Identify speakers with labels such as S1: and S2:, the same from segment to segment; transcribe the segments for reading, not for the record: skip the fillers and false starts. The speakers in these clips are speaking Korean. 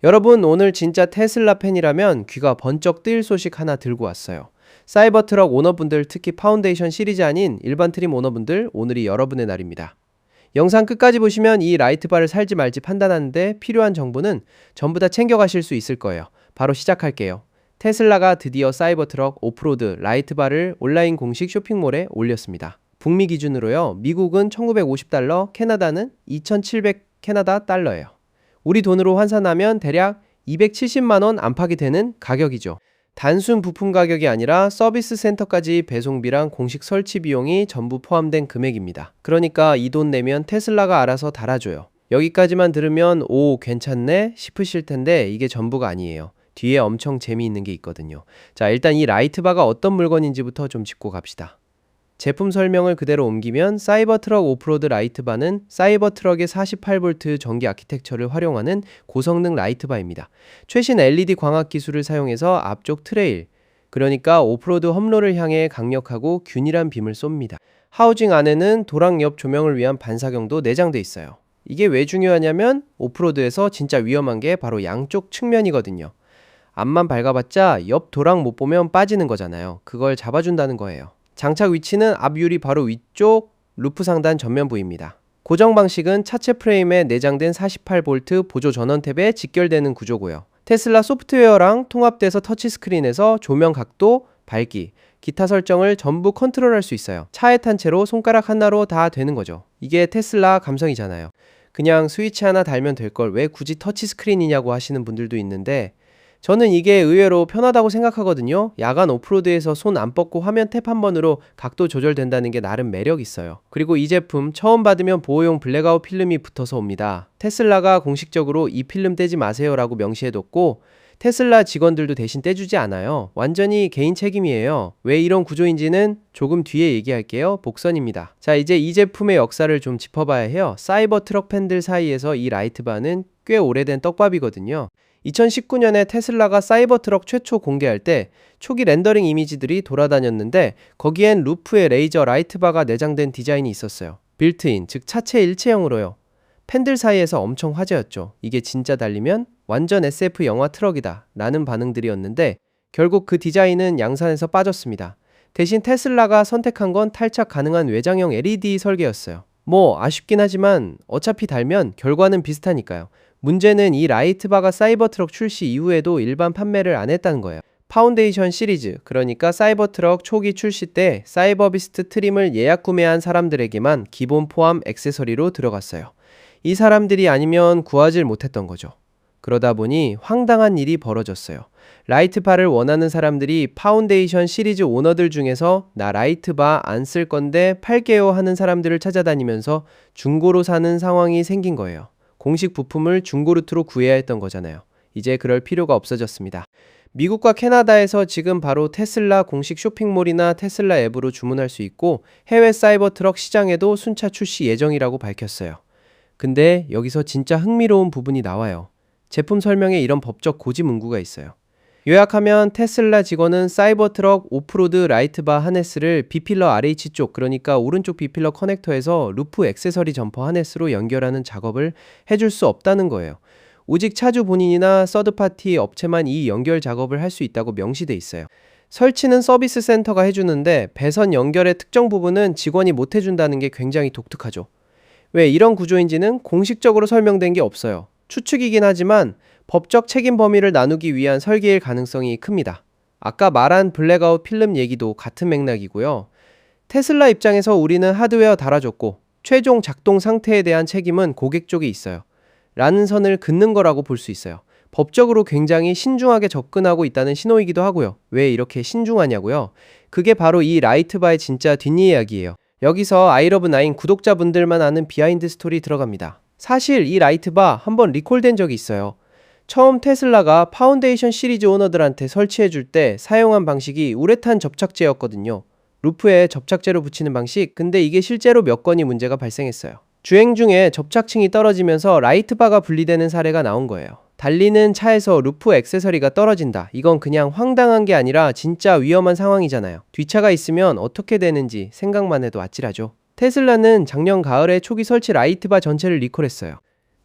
S1: 여러분, 오늘 진짜 테슬라 팬이라면 귀가 번쩍 뜨일 소식 하나 들고 왔어요. 사이버트럭 오너분들, 특히 파운데이션 시리즈 아닌 일반 트림 오너분들, 오늘이 여러분의 날입니다. 영상 끝까지 보시면 이 라이트바를 살지 말지 판단하는데 필요한 정보는 전부 다 챙겨가실 수 있을 거예요. 바로 시작할게요. 테슬라가 드디어 사이버트럭 오프로드 라이트바를 온라인 공식 쇼핑몰에 올렸습니다. 북미 기준으로요. 미국은 $1950, 캐나다는 2,700 캐나다 달러예요. 우리 돈으로 환산하면 대략 270만원 안팎이 되는 가격이죠. 단순 부품 가격이 아니라 서비스 센터까지 배송비랑 공식 설치 비용이 전부 포함된 금액입니다. 그러니까 이 돈 내면 테슬라가 알아서 달아줘요. 여기까지만 들으면 오, 괜찮네 싶으실 텐데 이게 전부가 아니에요. 뒤에 엄청 재미있는 게 있거든요. 자, 일단 이 라이트바가 어떤 물건인지부터 좀 짚고 갑시다. 제품 설명을 그대로 옮기면 사이버트럭 오프로드 라이트바는 사이버트럭의 48V 전기 아키텍처를 활용하는 고성능 라이트바입니다. 최신 LED 광학 기술을 사용해서 앞쪽 트레일, 그러니까 오프로드 험로를 향해 강력하고 균일한 빔을 쏩니다. 하우징 안에는 도랑 옆 조명을 위한 반사경도 내장돼 있어요. 이게 왜 중요하냐면 오프로드에서 진짜 위험한 게 바로 양쪽 측면이거든요. 앞만 밝아봤자 옆 도랑 못 보면 빠지는 거잖아요. 그걸 잡아준다는 거예요. 장착 위치는 앞 유리 바로 위쪽 루프 상단 전면부입니다. 고정 방식은 차체 프레임에 내장된 48V 보조 전원 탭에 직결되는 구조고요. 테슬라 소프트웨어랑 통합돼서 터치스크린에서 조명 각도, 밝기, 기타 설정을 전부 컨트롤할 수 있어요. 차에 탄 채로 손가락 하나로 다 되는 거죠. 이게 테슬라 감성이잖아요. 그냥 스위치 하나 달면 될 걸 왜 굳이 터치스크린이냐고 하시는 분들도 있는데 저는 이게 의외로 편하다고 생각하거든요. 야간 오프로드에서 손 안 뻗고 화면 탭 한 번으로 각도 조절된다는 게 나름 매력 있어요. 그리고 이 제품 처음 받으면 보호용 블랙아웃 필름이 붙어서 옵니다. 테슬라가 공식적으로 이 필름 떼지 마세요 라고 명시해뒀고 테슬라 직원들도 대신 떼주지 않아요. 완전히 개인 책임이에요. 왜 이런 구조인지는 조금 뒤에 얘기할게요. 복선입니다. 자, 이제 이 제품의 역사를 좀 짚어봐야 해요. 사이버 트럭 팬들 사이에서 이 라이트바는 꽤 오래된 떡밥이거든요. 2019년에 테슬라가 사이버트럭 최초 공개할 때 초기 렌더링 이미지들이 돌아다녔는데 거기엔 루프에 레이저 라이트바가 내장된 디자인이 있었어요. 빌트인, 즉 차체 일체형으로요. 팬들 사이에서 엄청 화제였죠. 이게 진짜 달리면 완전 SF 영화 트럭이다 라는 반응들이었는데 결국 그 디자인은 양산에서 빠졌습니다. 대신 테슬라가 선택한 건 탈착 가능한 외장형 LED 설계였어요. 뭐 아쉽긴 하지만 어차피 달면 결과는 비슷하니까요. 문제는 이 라이트바가 사이버트럭 출시 이후에도 일반 판매를 안 했다는 거예요. 파운데이션 시리즈, 그러니까 사이버트럭 초기 출시 때 사이버비스트 트림을 예약 구매한 사람들에게만 기본 포함 액세서리로 들어갔어요. 이 사람들이 아니면 구하질 못했던 거죠. 그러다 보니 황당한 일이 벌어졌어요. 라이트바를 원하는 사람들이 파운데이션 시리즈 오너들 중에서 나 라이트바 안 쓸 건데 팔게요 하는 사람들을 찾아다니면서 중고로 사는 상황이 생긴 거예요. 공식 부품을 중고 루트로 구해야 했던 거잖아요. 이제 그럴 필요가 없어졌습니다. 미국과 캐나다에서 지금 바로 테슬라 공식 쇼핑몰이나 테슬라 앱으로 주문할 수 있고 해외 사이버 트럭 시장에도 순차 출시 예정이라고 밝혔어요. 근데 여기서 진짜 흥미로운 부분이 나와요. 제품 설명에 이런 법적 고지문구가 있어요. 요약하면 테슬라 직원은 사이버트럭 오프로드 라이트바 하네스를 B필러 RH 쪽, 그러니까 오른쪽 B필러 커넥터에서 루프 액세서리 점퍼 하네스로 연결하는 작업을 해줄 수 없다는 거예요. 오직 차주 본인이나 서드파티 업체만 이 연결 작업을 할 수 있다고 명시돼 있어요. 설치는 서비스 센터가 해주는데 배선 연결의 특정 부분은 직원이 못 해준다는 게 굉장히 독특하죠. 왜 이런 구조인지는 공식적으로 설명된 게 없어요. 추측이긴 하지만 법적 책임 범위를 나누기 위한 설계일 가능성이 큽니다. 아까 말한 블랙아웃 필름 얘기도 같은 맥락이고요. 테슬라 입장에서 우리는 하드웨어 달아줬고 최종 작동 상태에 대한 책임은 고객 쪽에 있어요. 라는 선을 긋는 거라고 볼 수 있어요. 법적으로 굉장히 신중하게 접근하고 있다는 신호이기도 하고요. 왜 이렇게 신중하냐고요? 그게 바로 이 라이트바의 진짜 뒷이야기예요. 여기서 아이러브9 구독자분들만 아는 비하인드 스토리 들어갑니다. 사실 이 라이트바 한번 리콜된 적이 있어요. 처음 테슬라가 파운데이션 시리즈 오너들한테 설치해줄 때 사용한 방식이 우레탄 접착제였거든요. 루프에 접착제로 붙이는 방식, 근데 이게 실제로 몇 건이 문제가 발생했어요. 주행 중에 접착층이 떨어지면서 라이트바가 분리되는 사례가 나온 거예요. 달리는 차에서 루프 액세서리가 떨어진다. 이건 그냥 황당한 게 아니라 진짜 위험한 상황이잖아요. 뒷차가 있으면 어떻게 되는지 생각만 해도 아찔하죠. 테슬라는 작년 가을에 초기 설치 라이트바 전체를 리콜했어요.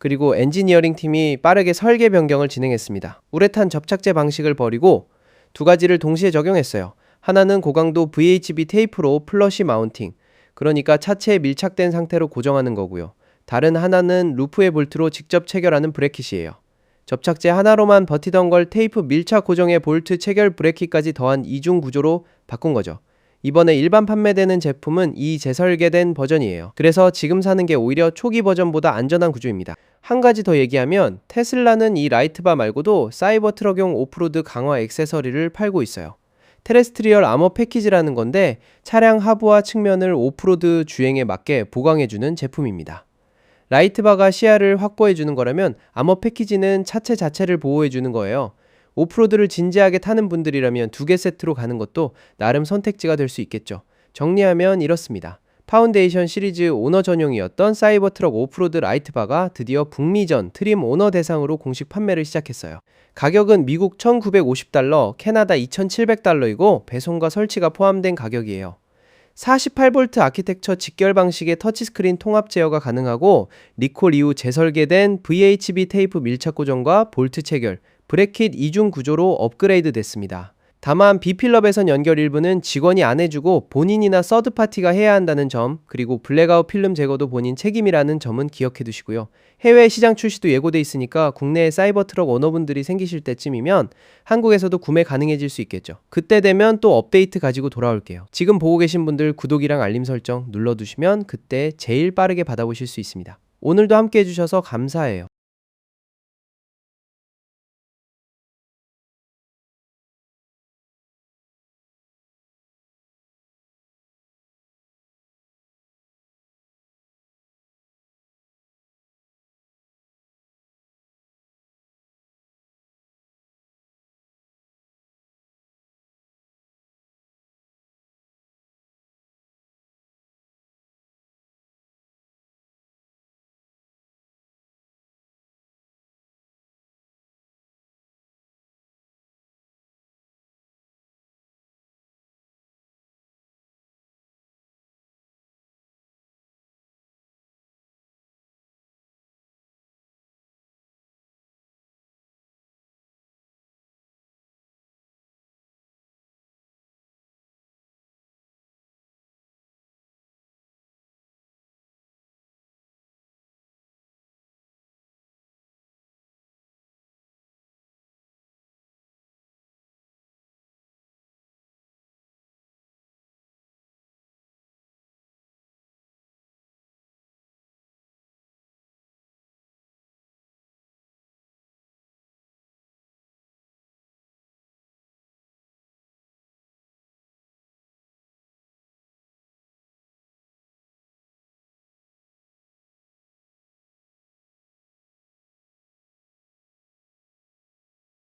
S1: 그리고 엔지니어링 팀이 빠르게 설계 변경을 진행했습니다. 우레탄 접착제 방식을 버리고 두 가지를 동시에 적용했어요. 하나는 고강도 VHB 테이프로 플러시 마운팅, 그러니까 차체에 밀착된 상태로 고정하는 거고요. 다른 하나는 루프의 볼트로 직접 체결하는 브래킷이에요. 접착제 하나로만 버티던 걸 테이프 밀착 고정에 볼트 체결 브래킷까지 더한 이중 구조로 바꾼 거죠. 이번에 일반 판매되는 제품은 이 재설계된 버전이에요. 그래서 지금 사는 게 오히려 초기 버전보다 안전한 구조입니다. 한 가지 더 얘기하면 테슬라는 이 라이트바 말고도 사이버 트럭용 오프로드 강화 액세서리를 팔고 있어요. 테레스트리얼 아머 패키지라는 건데 차량 하부와 측면을 오프로드 주행에 맞게 보강해주는 제품입니다. 라이트바가 시야를 확보해주는 거라면 아머 패키지는 차체 자체를 보호해주는 거예요. 오프로드를 진지하게 타는 분들이라면 두 개 세트로 가는 것도 나름 선택지가 될 수 있겠죠. 정리하면 이렇습니다. 파운데이션 시리즈 오너 전용이었던 사이버트럭 오프로드 라이트바가 드디어 북미전 트림 오너 대상으로 공식 판매를 시작했어요. 가격은 미국 1950달러, 캐나다 2700달러이고 배송과 설치가 포함된 가격이에요. 48V 아키텍처 직결 방식의 터치스크린 통합 제어가 가능하고 리콜 이후 재설계된 VHB 테이프 밀착 고정과 볼트 체결, 브래킷 이중 구조로 업그레이드 됐습니다. 다만 B필럽에선 연결 일부는 직원이 안 해주고 본인이나 서드파티가 해야 한다는 점, 그리고 블랙아웃 필름 제거도 본인 책임이라는 점은 기억해 두시고요. 해외 시장 출시도 예고돼 있으니까 국내에 사이버트럭 오너분들이 생기실 때쯤이면 한국에서도 구매 가능해질 수 있겠죠. 그때 되면 또 업데이트 가지고 돌아올게요. 지금 보고 계신 분들 구독이랑 알림 설정 눌러두시면 그때 제일 빠르게 받아보실 수 있습니다. 오늘도 함께 해주셔서 감사해요.